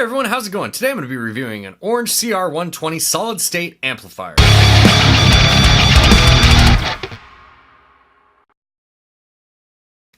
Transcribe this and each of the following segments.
everyone, how's it going? Today I'm going to be reviewing an Orange CR120 solid state amplifier.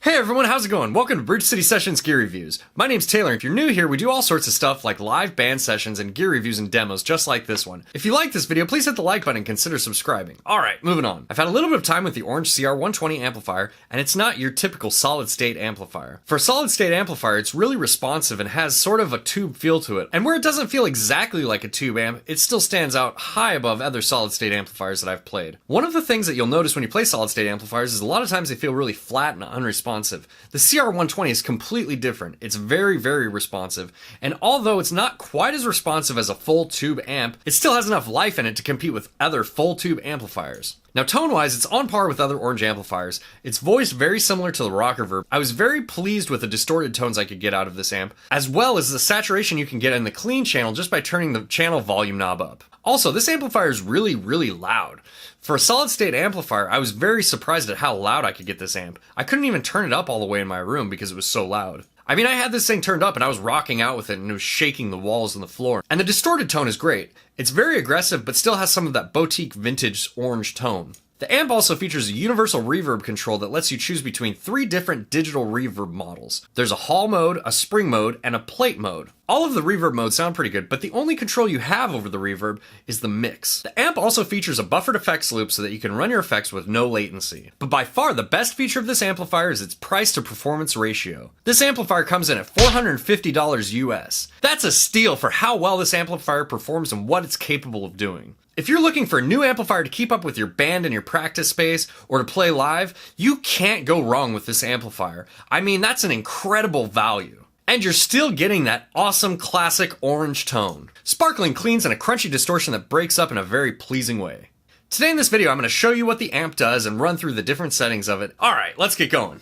Hey everyone, how's it going? Welcome to Bridge City Sessions Gear Reviews. My name's Taylor, and if you're new here, we do all sorts of stuff like live band sessions and gear reviews and demos just like this one. If you like this video, please hit the like button and consider subscribing. Alright, moving on. I've had a little bit of time with the Orange CR120 amplifier, and it's not your typical solid state amplifier. For a solid state amplifier, it's really responsive and has sort of a tube feel to it. And where it doesn't feel exactly like a tube amp, it still stands out high above other solid state amplifiers that I've played. One of the things that you'll notice when you play solid state amplifiers is a lot of times they feel really flat and unresponsive. The CR120 is completely different. It's very, very responsive, and although it's not quite as responsive as a full tube amp, it still has enough life in it to compete with other full tube amplifiers. Now tone-wise, it's on par with other Orange amplifiers. It's voiced very similar to the Reverb. I was very pleased with the distorted tones I could get out of this amp, as well as the saturation you can get in the clean channel just by turning the channel volume knob up. Also, this amplifier is really, really loud. For a solid-state amplifier, I was very surprised at how loud I could get this amp. I couldn't even turn it up all the way in my room because it was so loud. I mean, I had this thing turned up and I was rocking out with it and it was shaking the walls and the floor. And the distorted tone is great. It's very aggressive, but still has some of that boutique vintage orange tone. The amp also features a universal reverb control that lets you choose between 3 different digital reverb models. There's a hall mode, a spring mode, and a plate mode. All of the reverb modes sound pretty good, but the only control you have over the reverb is the mix. The amp also features a buffered effects loop so that you can run your effects with no latency. But by far the best feature of this amplifier is its price to performance ratio. This amplifier comes in at $450 US. That's a steal for how well this amplifier performs and what it's capable of doing. If you're looking for a new amplifier to keep up with your band and your practice space, or to play live, you can't go wrong with this amplifier. I mean, that's an incredible value. And you're still getting that awesome classic orange tone. Sparkling cleans and a crunchy distortion that breaks up in a very pleasing way. Today in this video, I'm going to show you what the amp does and run through the different settings of it. Alright, let's get going.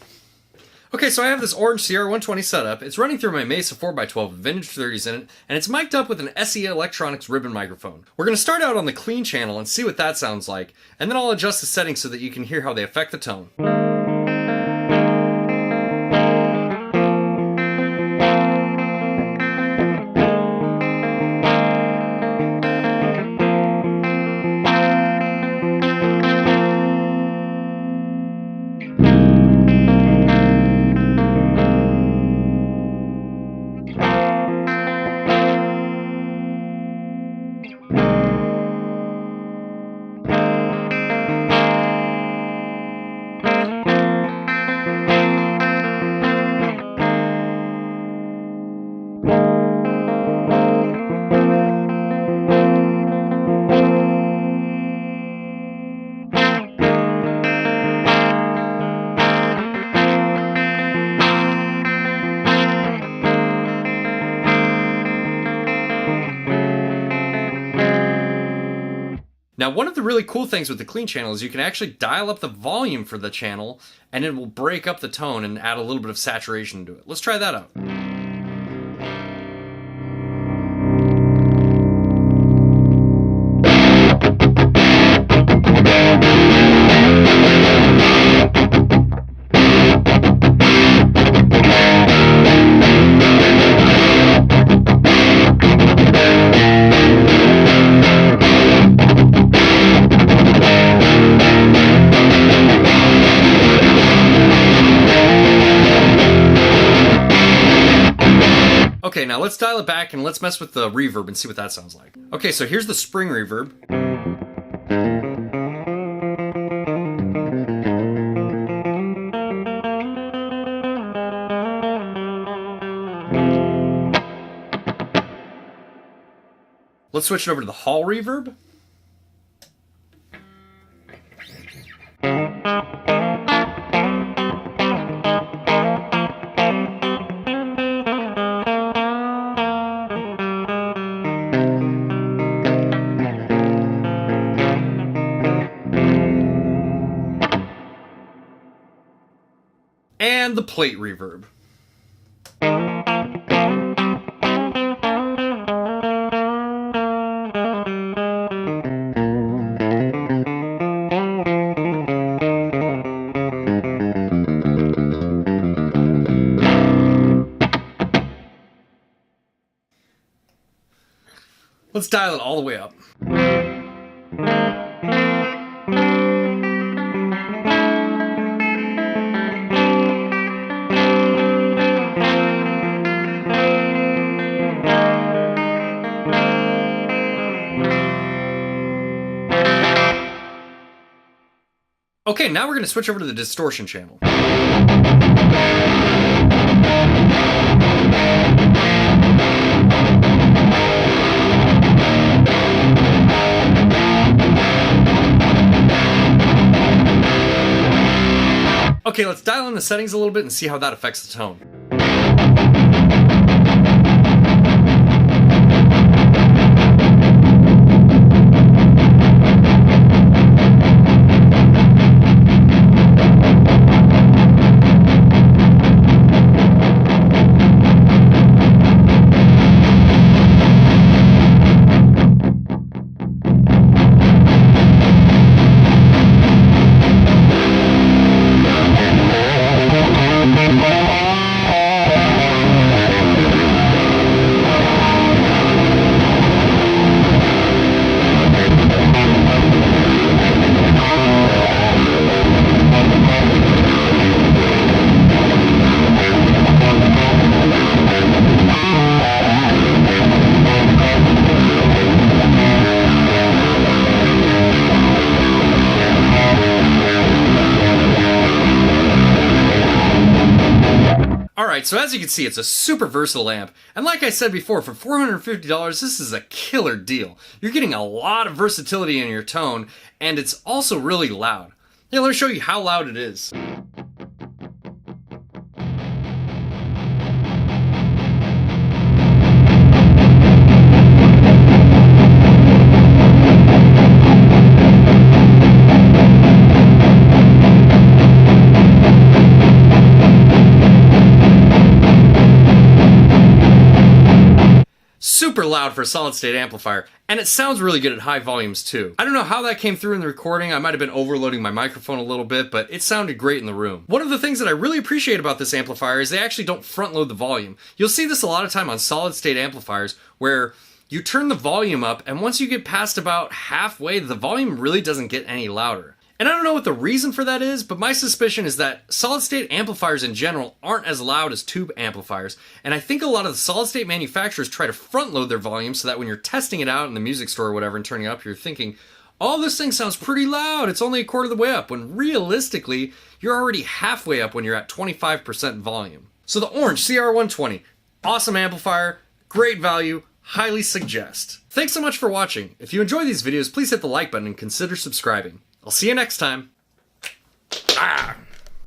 Okay, so I have this Orange CR120 setup. It's running through my Mesa 4x12 with vintage 30s in it, and it's mic'd up with an SE Electronics ribbon microphone. We're going to start out on the clean channel and see what that sounds like, and then I'll adjust the settings so that you can hear how they affect the tone. Now, one of the really cool things with the clean channel is you can actually dial up the volume for the channel and it will break up the tone and add a little bit of saturation to it. Let's try that out. Okay, now let's dial it back and let's mess with the reverb and see what that sounds like. Okay, so here's the spring reverb. Let's switch it over to the hall reverb. And the plate reverb. Let's dial it all the way up. Okay, now we're going to switch over to the distortion channel. Okay, let's dial in the settings a little bit and see how that affects the tone. Alright, so as you can see, it's a super versatile amp, and like I said before, for $450, this is a killer deal. You're getting a lot of versatility in your tone, and it's also really loud. Yeah, let me show you how loud it is. Super loud for a solid state amplifier, and it sounds really good at high volumes too. I don't know how that came through in the recording. I might have been overloading my microphone a little bit, but it sounded great in the room. One of the things that I really appreciate about this amplifier is they actually don't front load the volume. You'll see this a lot of time on solid state amplifiers where you turn the volume up, and once you get past about halfway, the volume really doesn't get any louder. And I don't know what the reason for that is, but my suspicion is that solid-state amplifiers in general aren't as loud as tube amplifiers, and I think a lot of the solid-state manufacturers try to front-load their volume so that when you're testing it out in the music store or whatever and turning it up, you're thinking, oh, this thing sounds pretty loud, it's only a quarter of the way up, when realistically, you're already halfway up when you're at 25% volume. So the Orange CR120, awesome amplifier, great value, highly suggest. Thanks so much for watching. If you enjoy these videos, please hit the like button and consider subscribing. I'll see you next time. Ah!